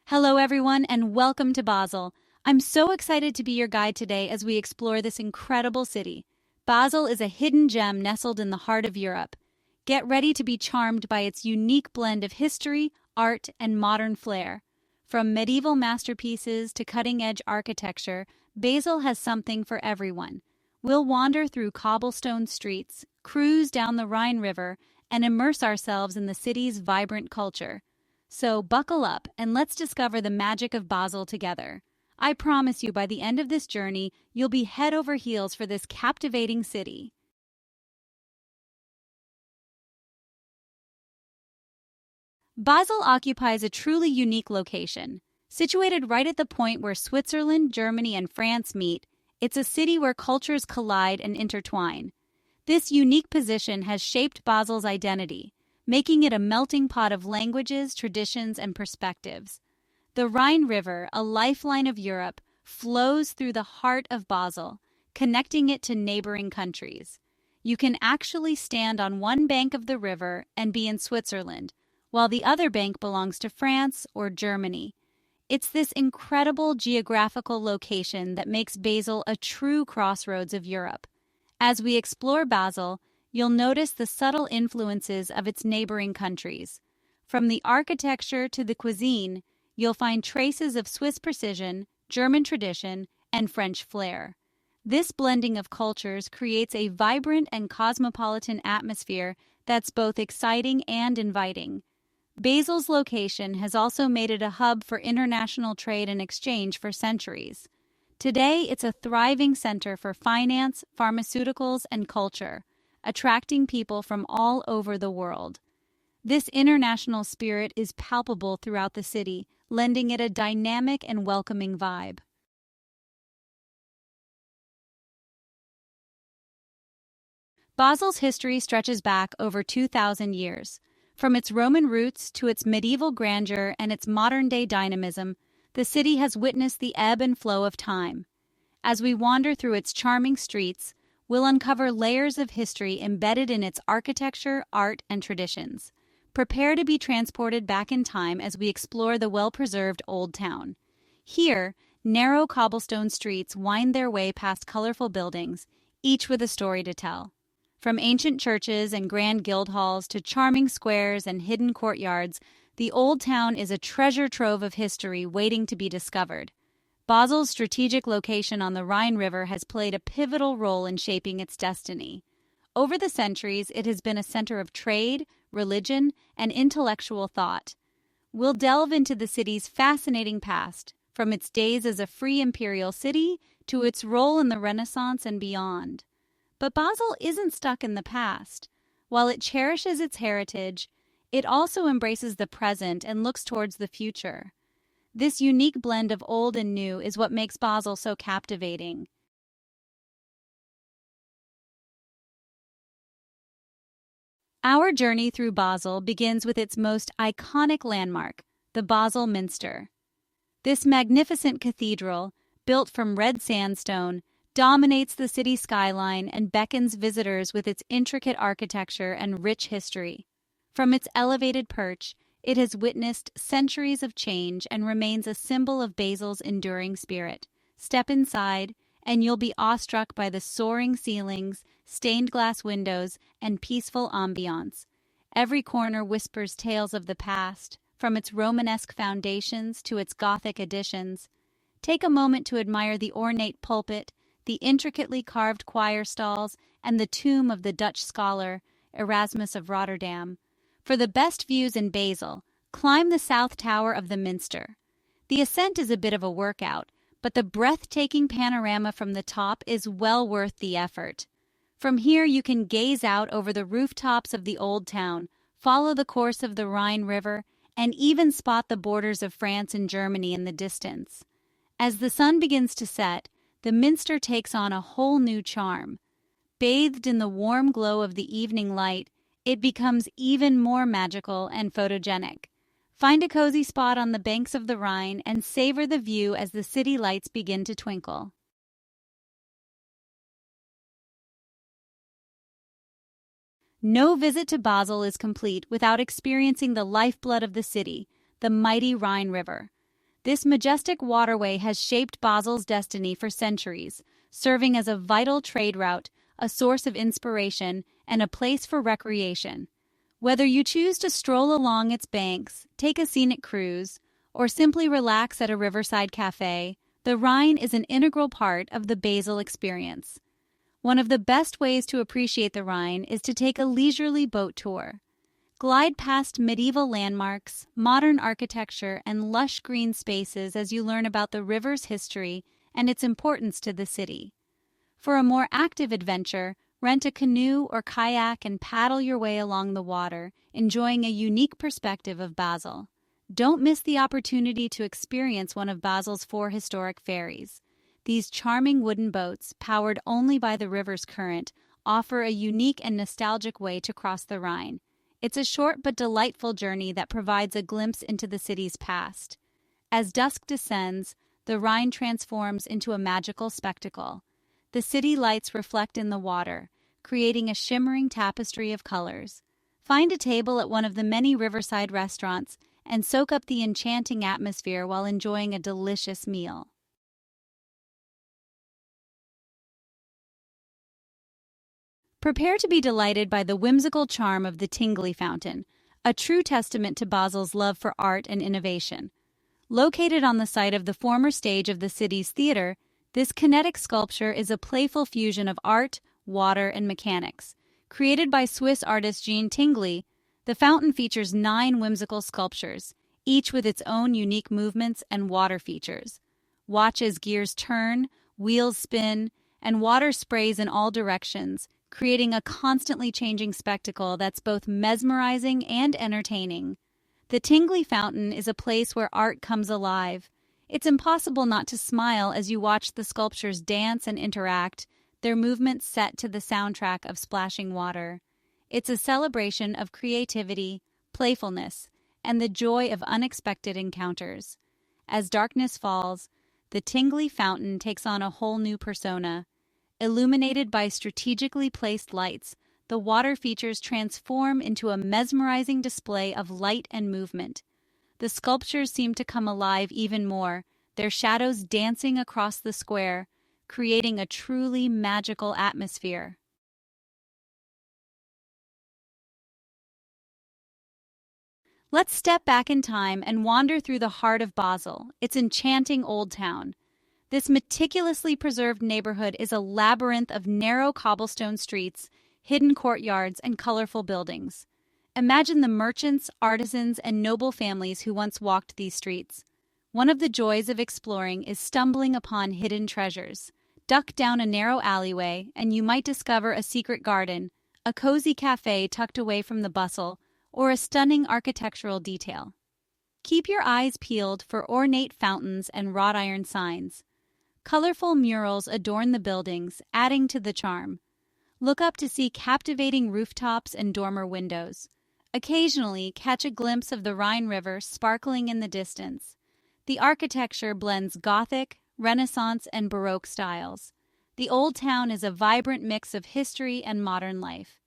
Hello, everyone, and welcome to Basel. I'm so excited to be your guide today as we explore this incredible city. Basel is a hidden gem nestled in the heart of Europe. Get ready to be charmed by its unique blend of history, art, and modern flair. From medieval masterpieces to cutting-edge architecture, Basel has something for everyone. We'll wander through cobblestone streets, cruise down the Rhine River, and immerse ourselves in the city's vibrant culture. So buckle up and let's discover the magic of Basel together. I promise you by the end of this journey, you'll be head over heels for this captivating city. Basel occupies a truly unique location. Situated right at the point where Switzerland, Germany, and France meet, it's a city where cultures collide and intertwine. This unique position has shaped Basel's identity, making it a melting pot of languages, traditions, and perspectives. The Rhine River, a lifeline of Europe, flows through the heart of Basel, connecting it to neighboring countries. You can actually stand on one bank of the river and be in Switzerland, while the other bank belongs to France or Germany. It's this incredible geographical location that makes Basel a true crossroads of Europe. As we explore Basel, you'll notice the subtle influences of its neighboring countries. From the architecture to the cuisine, you'll find traces of Swiss precision, German tradition, and French flair. This blending of cultures creates a vibrant and cosmopolitan atmosphere that's both exciting and inviting. Basel's location has also made it a hub for international trade and exchange for centuries. Today, it's a thriving center for finance, pharmaceuticals, and culture, attracting people from all over the world. This international spirit is palpable throughout the city, lending it a dynamic and welcoming vibe. Basel's history stretches back over 2,000 years. From its Roman roots to its medieval grandeur and its modern-day dynamism, the city has witnessed the ebb and flow of time. As we wander through its charming streets, we'll uncover layers of history embedded in its architecture, art, and traditions. Prepare to be transported back in time as we explore the well-preserved Old Town. Here, narrow cobblestone streets wind their way past colorful buildings, each with a story to tell. From ancient churches and grand guild halls to charming squares and hidden courtyards, the Old Town is a treasure trove of history waiting to be discovered. Basel's strategic location on the Rhine River has played a pivotal role in shaping its destiny. Over the centuries, it has been a center of trade, religion, and intellectual thought. We'll delve into the city's fascinating past, from its days as a free imperial city to its role in the Renaissance and beyond. But Basel isn't stuck in the past. While it cherishes its heritage, it also embraces the present and looks towards the future. This unique blend of old and new is what makes Basel so captivating. Our journey through Basel begins with its most iconic landmark, the Basel Minster. This magnificent cathedral, built from red sandstone, dominates the city skyline and beckons visitors with its intricate architecture and rich history. From its elevated perch, it has witnessed centuries of change and remains a symbol of Basel's enduring spirit. Step inside, and you'll be awestruck by the soaring ceilings, stained glass windows, and peaceful ambiance. Every corner whispers tales of the past, from its Romanesque foundations to its Gothic additions. Take a moment to admire the ornate pulpit, the intricately carved choir stalls, and the tomb of the Dutch scholar, Erasmus of Rotterdam. For the best views in Basel, climb the South Tower of the Minster. The ascent is a bit of a workout, but the breathtaking panorama from the top is well worth the effort. From here you can gaze out over the rooftops of the Old Town, follow the course of the Rhine River, and even spot the borders of France and Germany in the distance. As the sun begins to set, the Minster takes on a whole new charm. Bathed in the warm glow of the evening light, it becomes even more magical and photogenic. Find a cozy spot on the banks of the Rhine and savor the view as the city lights begin to twinkle. No visit to Basel is complete without experiencing the lifeblood of the city, the mighty Rhine River. This majestic waterway has shaped Basel's destiny for centuries, serving as a vital trade route, a source of inspiration, and a place for recreation. Whether you choose to stroll along its banks, take a scenic cruise, or simply relax at a riverside cafe, the Rhine is an integral part of the Basel experience. One of the best ways to appreciate the Rhine is to take a leisurely boat tour. Glide past medieval landmarks, modern architecture, and lush green spaces as you learn about the river's history and its importance to the city. For a more active adventure, rent a canoe or kayak and paddle your way along the water, enjoying a unique perspective of Basel. Don't miss the opportunity to experience one of Basel's 4 historic ferries. These charming wooden boats, powered only by the river's current, offer a unique and nostalgic way to cross the Rhine. It's a short but delightful journey that provides a glimpse into the city's past. As dusk descends, the Rhine transforms into a magical spectacle. The city lights reflect in the water, creating a shimmering tapestry of colors. Find a table at one of the many riverside restaurants and soak up the enchanting atmosphere while enjoying a delicious meal. Prepare to be delighted by the whimsical charm of the Tingley Fountain, a true testament to Basel's love for art and innovation. Located on the site of the former stage of the city's theater, this kinetic sculpture is a playful fusion of art, water, and mechanics. Created by Swiss artist Jean Tingley, the fountain features 9 whimsical sculptures, each with its own unique movements and water features. Watch as gears turn, wheels spin, and water sprays in all directions, creating a constantly changing spectacle that's both mesmerizing and entertaining. The Tingley Fountain is a place where art comes alive. It's impossible not to smile as you watch the sculptures dance and interact, their movements set to the soundtrack of splashing water. It's a celebration of creativity, playfulness, and the joy of unexpected encounters. As darkness falls, the Tingley Fountain takes on a whole new persona. Illuminated by strategically placed lights, the water features transform into a mesmerizing display of light and movement. The sculptures seem to come alive even more, their shadows dancing across the square, creating a truly magical atmosphere. Let's step back in time and wander through the heart of Basel, its enchanting old town. This meticulously preserved neighborhood is a labyrinth of narrow cobblestone streets, hidden courtyards, and colorful buildings. Imagine the merchants, artisans, and noble families who once walked these streets. One of the joys of exploring is stumbling upon hidden treasures. Duck down a narrow alleyway, and you might discover a secret garden, a cozy cafe tucked away from the bustle, or a stunning architectural detail. Keep your eyes peeled for ornate fountains and wrought iron signs. Colorful murals adorn the buildings, adding to the charm. Look up to see captivating rooftops and dormer windows. Occasionally, catch a glimpse of the Rhine River sparkling in the distance. The architecture blends Gothic, Renaissance, and Baroque styles. The old town is a vibrant mix of history and modern life.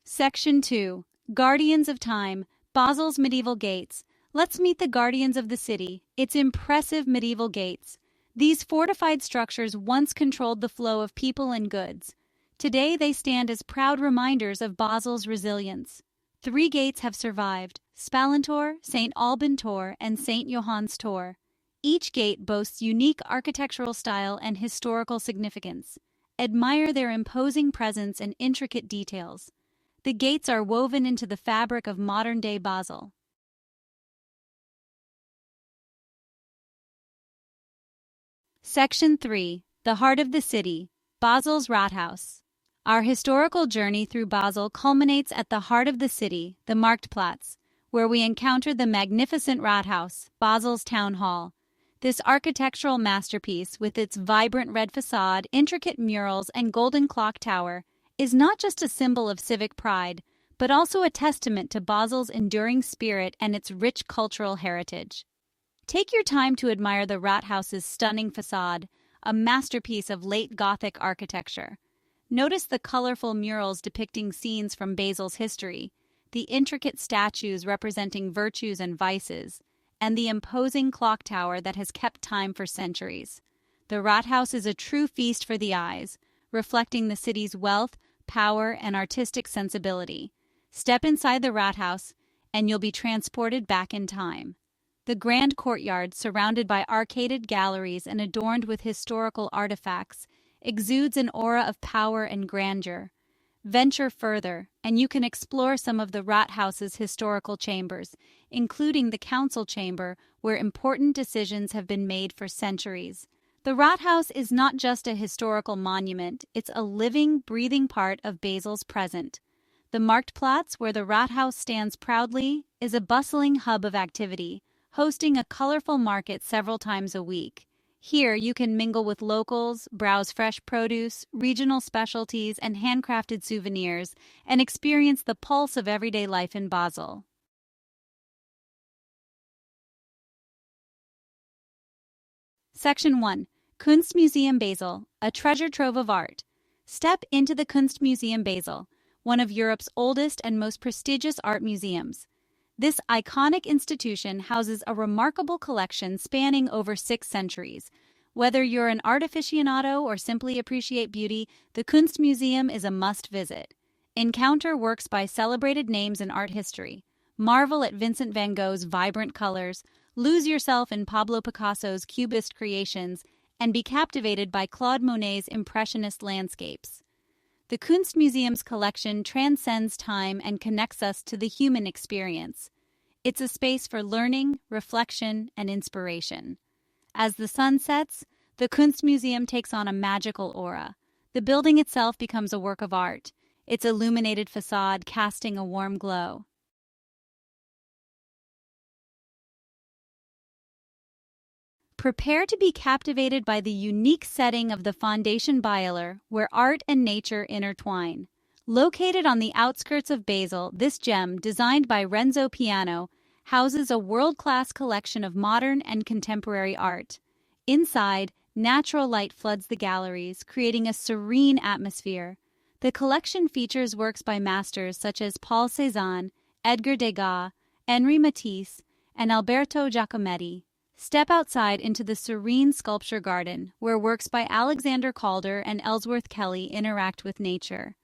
Section 2. Guardians of Time, Basel's Medieval Gates. Let's meet the guardians of the city, its impressive medieval gates. These fortified structures once controlled the flow of people and goods. Today they stand as proud reminders of Basel's resilience. 3 gates have survived: Spalantor, St. Alban Tor, and St. Johannes Tor. Each gate boasts unique architectural style and historical significance. Admire their imposing presence and intricate details. The gates are woven into the fabric of modern-day Basel. Section 3. The Heart of the City, Basel's Rathaus. Our historical journey through Basel culminates at the heart of the city, the Marktplatz, where we encounter the magnificent Rathaus, Basel's town hall. This architectural masterpiece, with its vibrant red facade, intricate murals, and golden clock tower, is not just a symbol of civic pride, but also a testament to Basel's enduring spirit and its rich cultural heritage. Take your time to admire the Rathaus's stunning facade, a masterpiece of late Gothic architecture. Notice the colorful murals depicting scenes from Basel's history. the intricate statues representing virtues and vices, and the imposing clock tower that has kept time for centuries. The Rathaus is a true feast for the eyes, reflecting the city's wealth, power, and artistic sensibility. Step inside the Rathaus, and you'll be transported back in time. The grand courtyard, surrounded by arcaded galleries and adorned with historical artifacts, exudes an aura of power and grandeur. Venture further, and you can explore some of the Rathaus's historical chambers, including the council chamber, where important decisions have been made for centuries. The Rathaus is not just a historical monument, it's a living, breathing part of Basel's present. The Marktplatz, where the Rathaus stands proudly, is a bustling hub of activity, hosting a colorful market several times a week. Here, you can mingle with locals, browse fresh produce, regional specialties, and handcrafted souvenirs, and experience the pulse of everyday life in Basel. Section 1. Kunstmuseum Basel, a treasure trove of art. Step into the Kunstmuseum Basel, one of Europe's oldest and most prestigious art museums. This iconic institution houses a remarkable collection spanning over 6 centuries. Whether you're an art aficionado or simply appreciate beauty, the Kunstmuseum is a must-visit. Encounter works by celebrated names in art history. Marvel at Vincent van Gogh's vibrant colors, lose yourself in Pablo Picasso's Cubist creations, and be captivated by Claude Monet's Impressionist landscapes. The Kunstmuseum's collection transcends time and connects us to the human experience. It's a space for learning, reflection, and inspiration. As the sun sets, the Kunstmuseum takes on a magical aura. The building itself becomes a work of art, its illuminated facade casting a warm glow. Prepare to be captivated by the unique setting of the Foundation Basel, where art and nature intertwine. Located on the outskirts of Basel, this gem, designed by Renzo Piano, houses a world-class collection of modern and contemporary art. Inside, natural light floods the galleries, creating a serene atmosphere. The collection features works by masters such as Paul Cézanne, Edgar Degas, Henri Matisse, and Alberto Giacometti. Step outside into the serene sculpture garden, where works by Alexander Calder and Ellsworth Kelly interact with nature.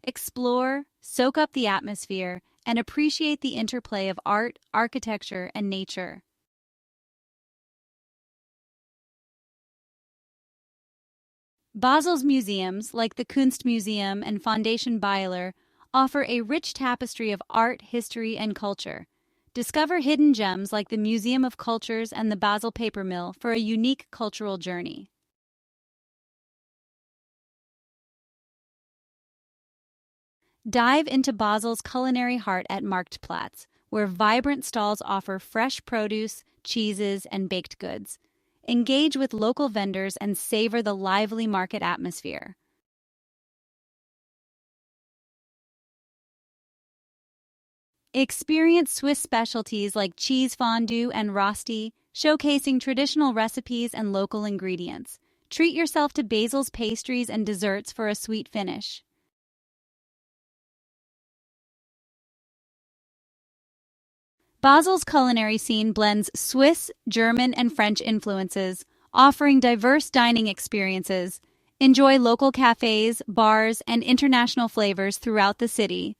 Explore, soak up the atmosphere, and appreciate the interplay of art, architecture, and nature. Basel's museums, like the Kunstmuseum and Foundation Basel, offer a rich tapestry of art, history, and culture. Discover hidden gems like the Museum of Cultures and the Basel Paper Mill for a unique cultural journey. Dive into Basel's culinary heart at Marktplatz, where vibrant stalls offer fresh produce, cheeses, and baked goods. Engage with local vendors and savor the lively market atmosphere. Experience Swiss specialties like cheese fondue and rosti, showcasing traditional recipes and local ingredients. Treat yourself to Basel's pastries and desserts for a sweet finish. Basel's culinary scene blends Swiss, German, and French influences, offering diverse dining experiences. Enjoy local cafes, bars, and international flavors throughout the city.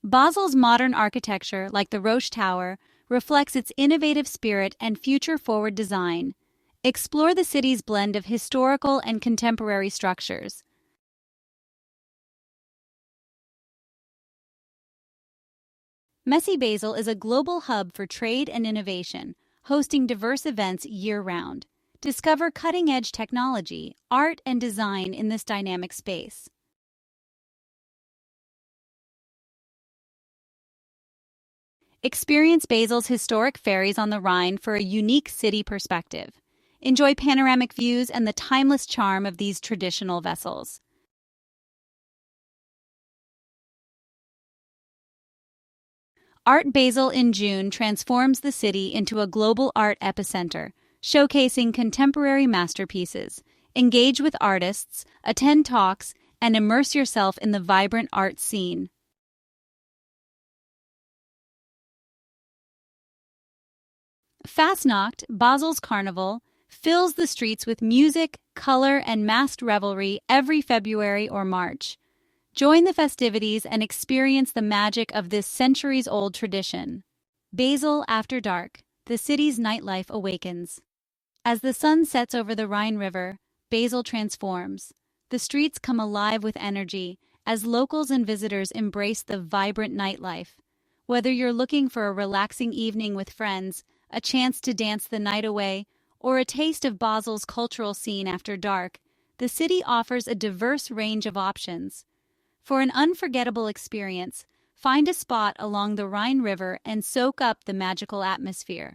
Basel's modern architecture, like the Roche Tower, reflects its innovative spirit and future-forward design. Explore the city's blend of historical and contemporary structures. Messy Basel is a global hub for trade and innovation, hosting diverse events year-round. Discover cutting-edge technology, art, and design in this dynamic space. Experience Basel's historic ferries on the Rhine for a unique city perspective. Enjoy panoramic views and the timeless charm of these traditional vessels. Art Basel in June transforms the city into a global art epicenter, showcasing contemporary masterpieces. Engage with artists, attend talks, and immerse yourself in the vibrant art scene. Fastnacht, Basel's carnival, fills the streets with music, color, and masked revelry every February or March. Join the festivities and experience the magic of this centuries-old tradition. Basel after dark, the city's nightlife awakens. As the sun sets over the Rhine River, Basel transforms. The streets come alive with energy as locals and visitors embrace the vibrant nightlife. Whether you're looking for a relaxing evening with friends, a chance to dance the night away, or a taste of Basel's cultural scene after dark, the city offers a diverse range of options. For an unforgettable experience, find a spot along the Rhine River and soak up the magical atmosphere.